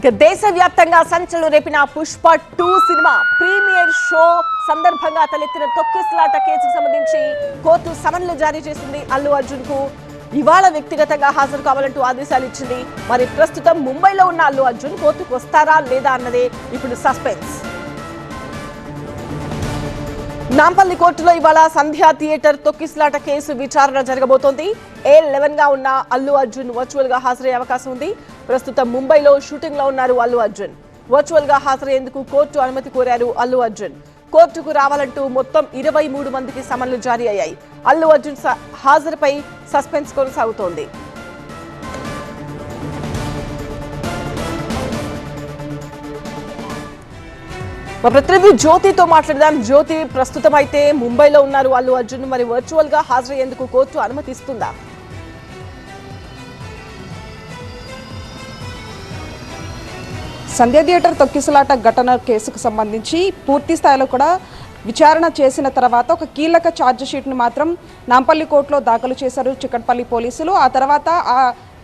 దేశవ్యాప్తంగా సంచలనం రేపిన Pushpa 2 cinema premiere show సందర్భంగా తలెత్తిన తొక్కిసలాట కేసుకు సంబంధించి కోర్టు సమన్లు జారీ చేసింది. అల్లు అర్జున్ కు ఇవాళ వ్యక్తిగతంగా హాజరు కావాలంటూ ఆదేశాలు ఇచ్చింది. మరి ప్రస్తుతం ముంబైలో ఉన్న అల్లు అర్జున్ కోర్టుకు వస్తారా లేదా అన్నదే ఇప్పుడు సస్పెన్స్. నాంపల్లి కోర్టులో ఇవాళ సంధ్యా థియేటర్ తొక్కిసలాట కేసు విచారణ జరగబోతోంది. A11 గా ఉన్న అల్లు అర్జున్ వర్చువల్ గా హాజరయ్యే అవకాశం ఉంది. ప్రస్తుతం ముంబైలో షూటింగ్ లో ఉన్నారు అల్లు అర్జున్. వర్చువల్ గా హాజరయ్యేందుకు కోర్టు అనుమతి కోరారు అల్లు అర్జున్. కోర్టుకు రావాలంటూ మొత్తం 23 మందికి సమన్లు జారీ అయ్యాయి. అల్లు అర్జున్ హాజరుపై సస్పెన్స్ కొనసాగుతోంది. మా ప్రతినిధి జ్యోతితో మాట్లాడదాం. జ్యోతి, ప్రస్తుతం అయితే ముంబైలో ఉన్నారు అల్లు అర్జున్. మరి వర్చువల్ గా హాజరయ్యేందుకు కోర్టు అనుమతిస్తుందా? సంధ్యా థియేటర్ తొక్కిసలాట ఘటన కేసుకు సంబంధించి పూర్తి స్థాయిలో కూడా విచారణ చేసిన తర్వాత ఒక కీలక ఛార్జ్ షీట్ని మాత్రం నాంపల్లి కోర్టులో దాఖలు చేశారు చిక్కట్పల్లి పోలీసులు. ఆ తర్వాత ఆ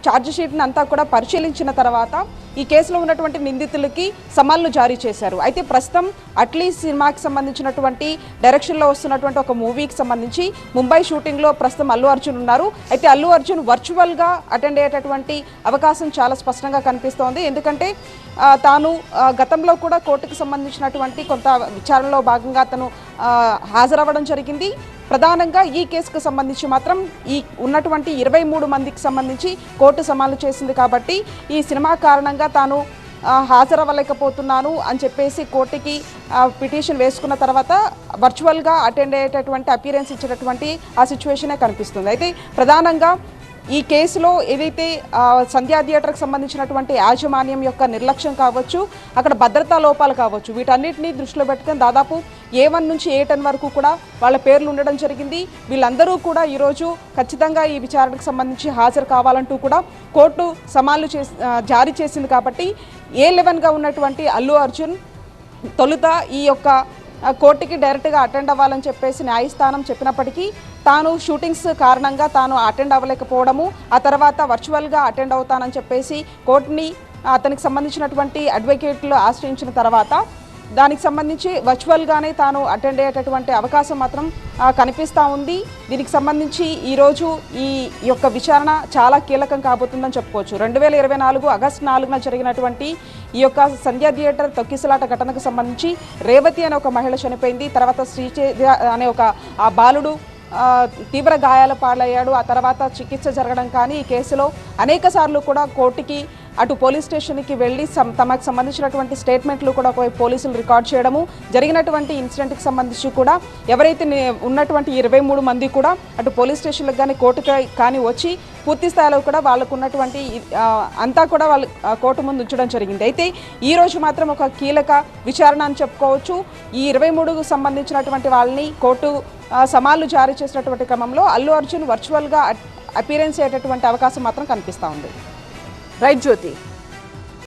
ఛార్జ్ షీట్ని అంతా కూడా పరిశీలించిన తర్వాత ఈ కేసులో ఉన్నటువంటి నిందితులకి సమన్లు జారీ చేశారు. అయితే ప్రస్తుతం అట్లీ సినిమాకి సంబంధించినటువంటి డైరెక్షన్లో వస్తున్నటువంటి ఒక మూవీకి సంబంధించి ముంబై షూటింగ్లో ప్రస్తుతం అల్లు అర్జున్ ఉన్నారు. అయితే అల్లు అర్జున్ వర్చువల్గా అటెండ్ అయ్యేటటువంటి అవకాశం చాలా స్పష్టంగా కనిపిస్తోంది. ఎందుకంటే తాను గతంలో కూడా కోర్టుకు సంబంధించినటువంటి కొంత విచారణలో భాగంగా తను హాజరవ్వడం జరిగింది. ప్రధానంగా ఈ కేసుకు సంబంధించి మాత్రం ఈ ఉన్నటువంటి 23 మందికి సంబంధించి కోర్టు సమన్లు చేసింది. కాబట్టి ఈ సినిమా కారణంగా తాను హాజరవ్వలేకపోతున్నాను అని చెప్పేసి కోర్టుకి పిటిషన్ వేసుకున్న తర్వాత వర్చువల్గా అటెండ్ అయ్యేటటువంటి అపియరెన్స్ ఇచ్చేటటువంటి ఆ సిచ్యువేషనే కనిపిస్తుంది. అయితే ప్రధానంగా ఈ కేసులో ఏదైతే సంధ్యా థియేటర్కి సంబంధించినటువంటి యాజమాన్యం యొక్క నిర్లక్ష్యం కావచ్చు, అక్కడ భద్రతా లోపాలు కావచ్చు, వీటన్నిటిని దృష్టిలో పెట్టుకుని దాదాపు A1 నుంచి A10 వరకు కూడా వాళ్ళ పేర్లు ఉండడం జరిగింది. వీళ్ళందరూ కూడా ఈరోజు ఖచ్చితంగా ఈ విచారణకు సంబంధించి హాజరు కావాలంటూ కూడా కోర్టు సమన్లు జారీ చేసింది. కాబట్టి A11గా ఉన్నటువంటి అల్లు అర్జున్ తొలుత ఈ యొక్క కోర్టుకి డైరెక్ట్గా అటెండ్ అవ్వాలని చెప్పేసి న్యాయస్థానం చెప్పినప్పటికీ తాను షూటింగ్స్ కారణంగా తాను అటెండ్ అవ్వలేకపోవడము, ఆ తర్వాత వర్చువల్గా అటెండ్ అవుతానని చెప్పేసి కోర్టుని అతనికి సంబంధించినటువంటి అడ్వకేట్లు ఆశ్రయించిన తర్వాత దానికి సంబంధించి వర్చువల్గానే తాను అటెండ్ అయ్యేటటువంటి అవకాశం మాత్రం కనిపిస్తూ ఉంది. దీనికి సంబంధించి ఈరోజు ఈ యొక్క విచారణ చాలా కీలకం కాబోతుందని చెప్పుకోవచ్చు. 2024 ఆగస్టు 4న జరిగినటువంటి ఈ యొక్క సంధ్యా థియేటర్ తొక్కిసలాట ఘటనకు సంబంధించి రేవతి అనే ఒక మహిళ చనిపోయింది. తర్వాత శ్రీచేజ అనే ఒక ఆ బాలుడు తీవ్ర గాయాల పాలయ్యాడు. ఆ తర్వాత చికిత్స జరగడం కానీ ఈ కేసులో అనేక సార్లు కూడా కోర్టుకి అటు పోలీస్ స్టేషన్కి వెళ్ళి తమకు సంబంధించినటువంటి స్టేట్మెంట్లు కూడా పోలీసులు రికార్డ్ చేయడము జరిగినటువంటి ఇన్సిడెంట్కి సంబంధించి కూడా ఎవరైతే ఉన్నటువంటి 23 మంది కూడా అటు పోలీస్ స్టేషన్లకు కానీ కోర్టుకి కానీ వచ్చి పూర్తి స్థాయిలో కూడా వాళ్ళకు ఉన్నటువంటి అంతా కూడా వాళ్ళు కోర్టు ముందు ఉంచడం జరిగింది. అయితే ఈరోజు మాత్రం ఒక కీలక విచారణ అని చెప్పుకోవచ్చు. ఈ 23కు సంబంధించినటువంటి వాళ్ళని కోర్టు సమన్లు జారీ చేసినటువంటి క్రమంలో అల్లు అర్జున్ వర్చువల్గా అపీరెన్స్ అయ్యేటటువంటి అవకాశం మాత్రం కనిపిస్తూ ఉంది. రైట్ జ్యోతి.